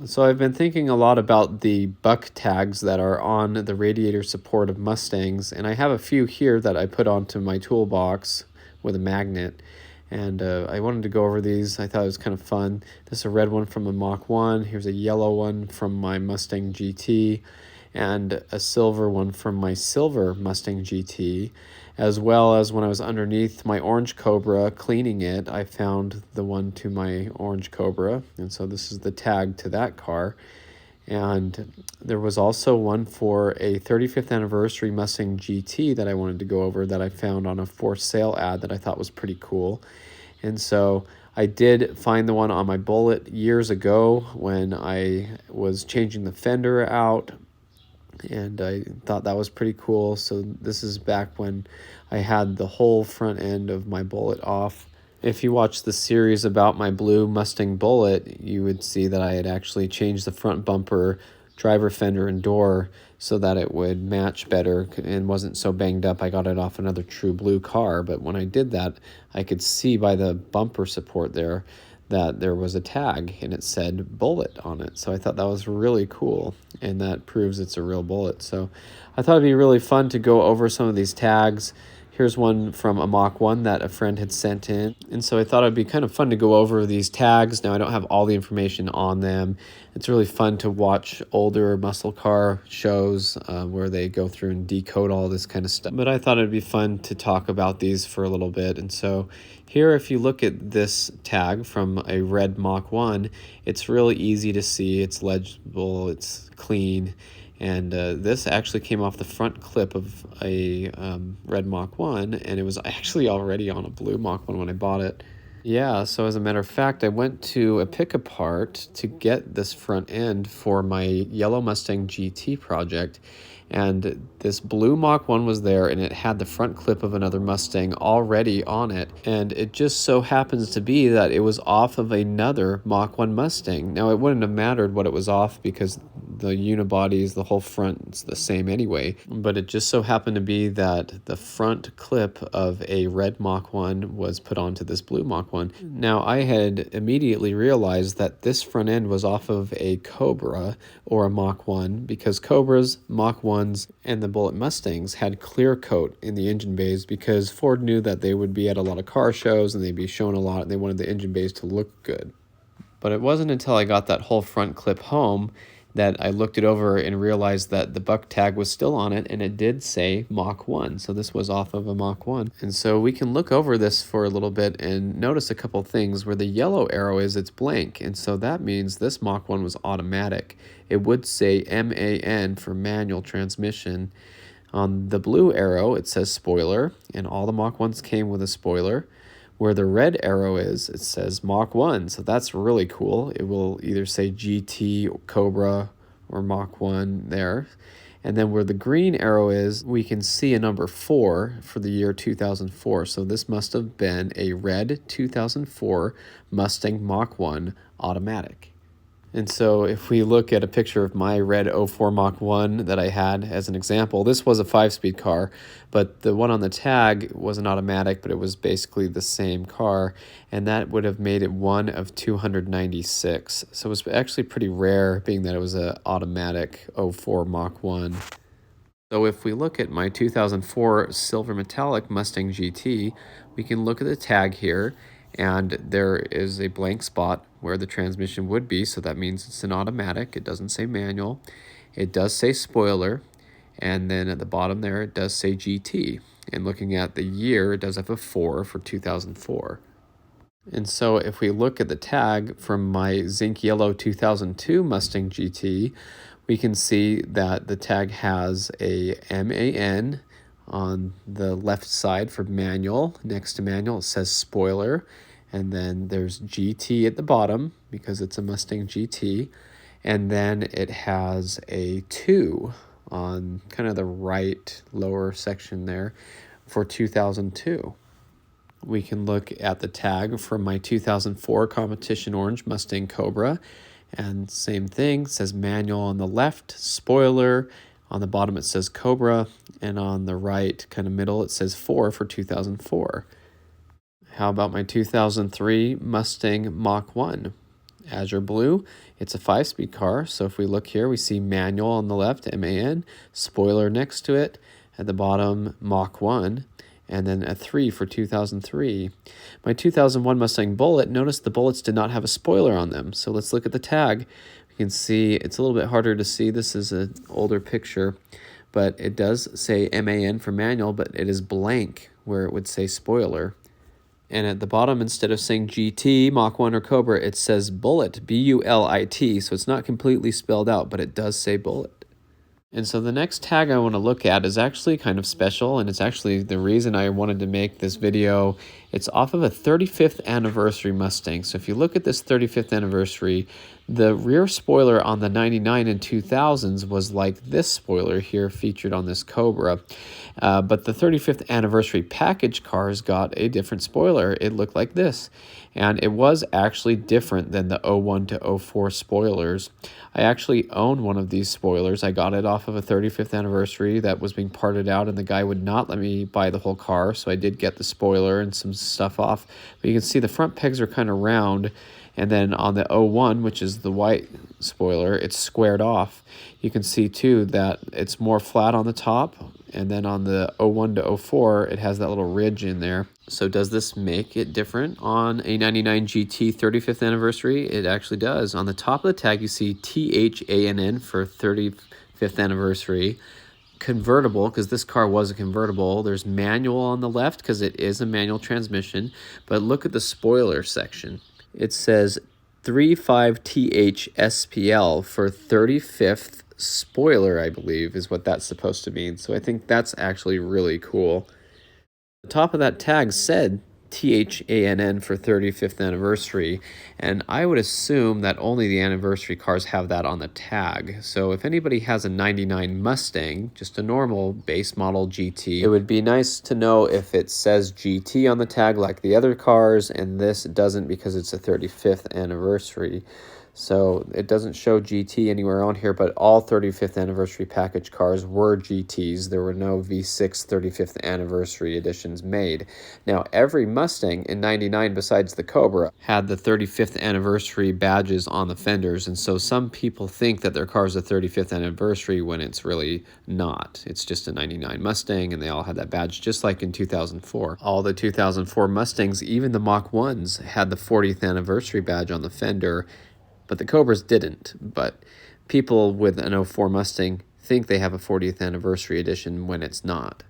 So I've been thinking a lot about the buck tags that are on the radiator support of Mustangs, and I have a few here that I put onto my toolbox with a magnet. And I wanted to go over these. I thought it was kind of fun. This is a red one from a Mach 1. Here's a yellow one from my Mustang GT, and a silver one from my silver Mustang GT, as well as when I was underneath my orange Cobra cleaning it, I found the one to my orange Cobra, and so this is the tag to that car. And there was also one for a 35th anniversary Mustang GT that I wanted to go over that I found on a for sale ad that I thought was pretty cool. And so I did find the one on my Bullet years ago when I was changing the fender out, and I thought that was pretty cool. So this is back when I had the whole front end of my Bullet off. If you watch the series about my blue Mustang Bullet, you would see that I had actually changed the front bumper, driver fender, and door so that it would match better and wasn't so banged up. I got it off another true blue car, but when I did that, I could see by the bumper support there that there was a tag and it said Bullet on it. So I thought that was really cool, and that proves it's a real Bullet. So I thought it'd be really fun to go over some of these tags. Here's one from a Mach 1 that a friend had sent in. And so I thought it'd be kind of fun to go over these tags. Now, I don't have all the information on them. It's really fun to watch older muscle car shows where they go through and decode all this kind of stuff. But I thought it'd be fun to talk about these for a little bit. And so here, if you look at this tag from a red Mach 1, it's really easy to see. It's legible, it's clean. And this actually came off the front clip of a red Mach 1, and it was actually already on a blue Mach 1 when I bought it. Yeah, so as a matter of fact, I went to a pick-apart to get this front end for my yellow Mustang GT project, and this blue Mach 1 was there, and it had the front clip of another Mustang already on it, and it just so happens to be that it was off of another Mach 1 Mustang. Now, it wouldn't have mattered what it was off because the unibodies, the whole front, it's the same anyway, but it just so happened to be that the front clip of a red Mach 1 was put onto this blue Mach 1. Now, I had immediately realized that this front end was off of a Cobra or a Mach 1 because Cobras, Mach 1s, and the Bullet Mustangs had clear coat in the engine bays because Ford knew that they would be at a lot of car shows and they'd be shown a lot and they wanted the engine bays to look good. But it wasn't until I got that whole front clip home that I looked it over and realized that the buck tag was still on it, and it did say Mach 1. So this was off of a Mach 1. And so we can look over this for a little bit and notice a couple things. Where the yellow arrow is, it's blank. And so that means this Mach 1 was automatic. It would say MAN for manual transmission. On the blue arrow, it says spoiler, and all the Mach 1s came with a spoiler. Where the red arrow is, it says Mach 1, so that's really cool. It will either say GT, Cobra, or Mach 1 there. And then where the green arrow is, we can see a number 4 for the year 2004. So this must have been a red 2004 Mustang Mach 1 automatic. And so if we look at a picture of my red 04 Mach 1 that I had as an example, this was a 5-speed car, but the one on the tag was an automatic, but it was basically the same car, and that would have made it one of 296. So it was actually pretty rare, being that it was an automatic 04 Mach 1. So if we look at my 2004 silver metallic Mustang GT, we can look at the tag here, and there is a blank spot where the transmission would be, so that means it's an automatic. It doesn't say manual. It does say spoiler, and then at the bottom there it does say GT. And looking at the year, it does have a 4 for 2004. And so if we look at the tag from my zinc yellow 2002 Mustang GT, we can see that the tag has a MAN on the left side for manual. Next to manual, it says spoiler. And then there's GT at the bottom because it's a Mustang GT. And then it has a 2 on kind of the right lower section there for 2002. We can look at the tag from my 2004 Competition Orange Mustang Cobra. And same thing, says manual on the left, spoiler. On the bottom it says Cobra, and on the right, kind of middle, it says 4 for 2004. How about my 2003 Mustang Mach 1? Azure Blue, it's a 5-speed car. So if we look here, we see manual on the left, MAN, spoiler next to it, at the bottom, Mach 1, and then a 3 for 2003. My 2001 Mustang Bullet, notice the bullets did not have a spoiler on them. So let's look at the tag. You can see it's a little bit harder to see. This is an older picture, but it does say MAN for manual, but it is blank where it would say spoiler. And at the bottom, instead of saying GT, Mach 1, or Cobra, it says Bullet, B-U-L-I-T. So it's not completely spelled out, but it does say Bullet. And so the next tag I want to look at is actually kind of special, and it's actually the reason I wanted to make this video. It's off of a 35th anniversary Mustang. So if you look at this 35th anniversary, the rear spoiler on the 99 and 2000s was like this spoiler here featured on this Cobra. But the 35th anniversary package cars got a different spoiler. It looked like this. And it was actually different than the 01 to 04 spoilers. I actually own one of these spoilers. I got it off of a 35th anniversary that was being parted out, and the guy would not let me buy the whole car, so I did get the spoiler and some stuff off. But you can see the front pegs are kind of round, and then on the 01, which is the white spoiler, it's squared off. You can see too that it's more flat on the top, and then on the 01 to 04, it has that little ridge in there. So does this make it different on a 99 GT 35th anniversary? It actually does. On the top of the tag, you see THANN for 35th anniversary. Convertible, because this car was a convertible. There's manual on the left because it is a manual transmission. But look at the spoiler section. It says 35THSPL for 35th spoiler, I believe, is what that's supposed to mean. So I think that's actually really cool. The top of that tag said THANN for 35th anniversary, and I would assume that only the anniversary cars have that on the tag. So if anybody has a 99 Mustang, just a normal base model GT, it would be nice to know if it says GT on the tag like the other cars, and this doesn't because it's a 35th anniversary. So it doesn't show GT anywhere on here, but all 35th anniversary package cars were GTs. There were no V6 35th anniversary editions made. Now, every Mustang in 99 besides the Cobra had the 35th anniversary badges on the fenders, and so some people think that their car is a 35th anniversary when it's really not. It's just a 99 Mustang, and they all had that badge, just like in 2004. All the 2004 Mustangs, even the Mach 1s, had the 40th anniversary badge on the fender, but the Cobras didn't. But people with an 04 Mustang think they have a 40th anniversary edition when it's not.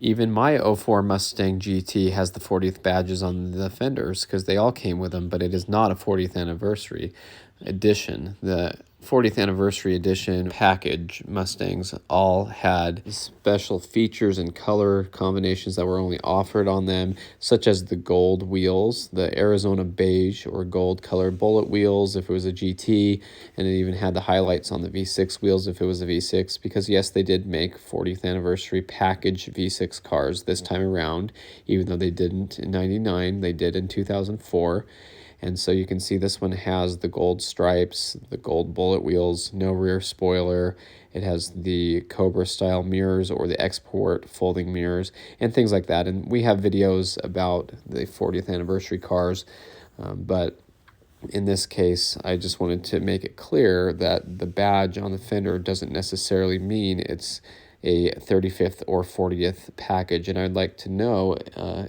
Even my 04 Mustang GT has the 40th badges on the fenders because they all came with them, but it is not a 40th anniversary edition. The 40th anniversary edition package Mustangs all had special features and color combinations that were only offered on them, such as the gold wheels, the Arizona beige or gold colored bullet wheels if it was a GT, and it even had the highlights on the V6 wheels if it was a V6, because yes, they did make 40th anniversary package V6 cars this time around, even though they didn't in 99, they did in 2004. And so you can see this one has the gold stripes, the gold bullet wheels, no rear spoiler. It has the Cobra style mirrors or the export folding mirrors and things like that. And we have videos about the 40th anniversary cars, but in this case, I just wanted to make it clear that the badge on the fender doesn't necessarily mean it's a 35th or 40th package, and I'd like to know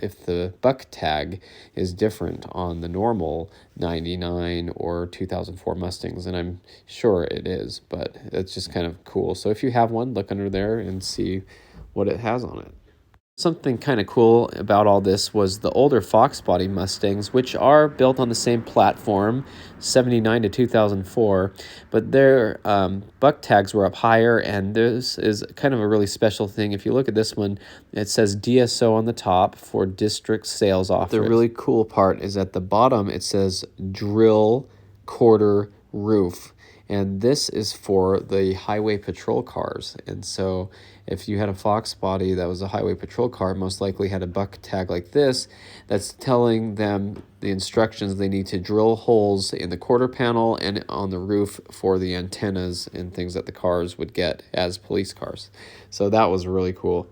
if the buck tag is different on the normal 99 or 2004 Mustangs, and I'm sure it is, but it's just kind of cool. So if you have one, look under there and see what it has on it. Something kind of cool about all this was the older Fox body Mustangs, which are built on the same platform, 79 to 2004, but their buck tags were up higher, and this is kind of a really special thing. If you look at this one, it says DSO on the top for District Sales Office. The really cool part is at the bottom it says Drill Quarter Roof. And this is for the highway patrol cars. And so if you had a Fox body that was a highway patrol car, most likely had a buck tag like this, that's telling them the instructions they need to drill holes in the quarter panel and on the roof for the antennas and things that the cars would get as police cars. So that was really cool.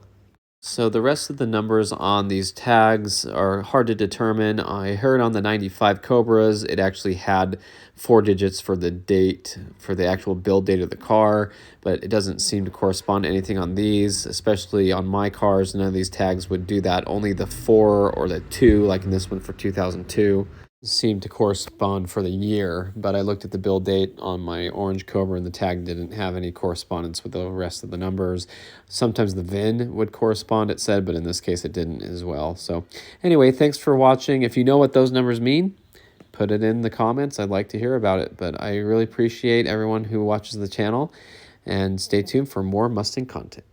So the rest of the numbers on these tags are hard to determine. I heard on the 95 Cobras, it actually had 4 digits for the date, for the actual build date of the car, but it doesn't seem to correspond to anything on these, especially on my cars. None of these tags would do that. Only the 4 or the 2, like in this one for 2002. Seemed to correspond for the year, but I looked at the build date on my orange Cobra and the tag didn't have any correspondence with the rest of the numbers. Sometimes the VIN would correspond, it said, but in this case it didn't as well. So anyway, thanks for watching. If you know what those numbers mean, put it in the comments. I'd like to hear about it, but I really appreciate everyone who watches the channel, and stay tuned for more Mustang content.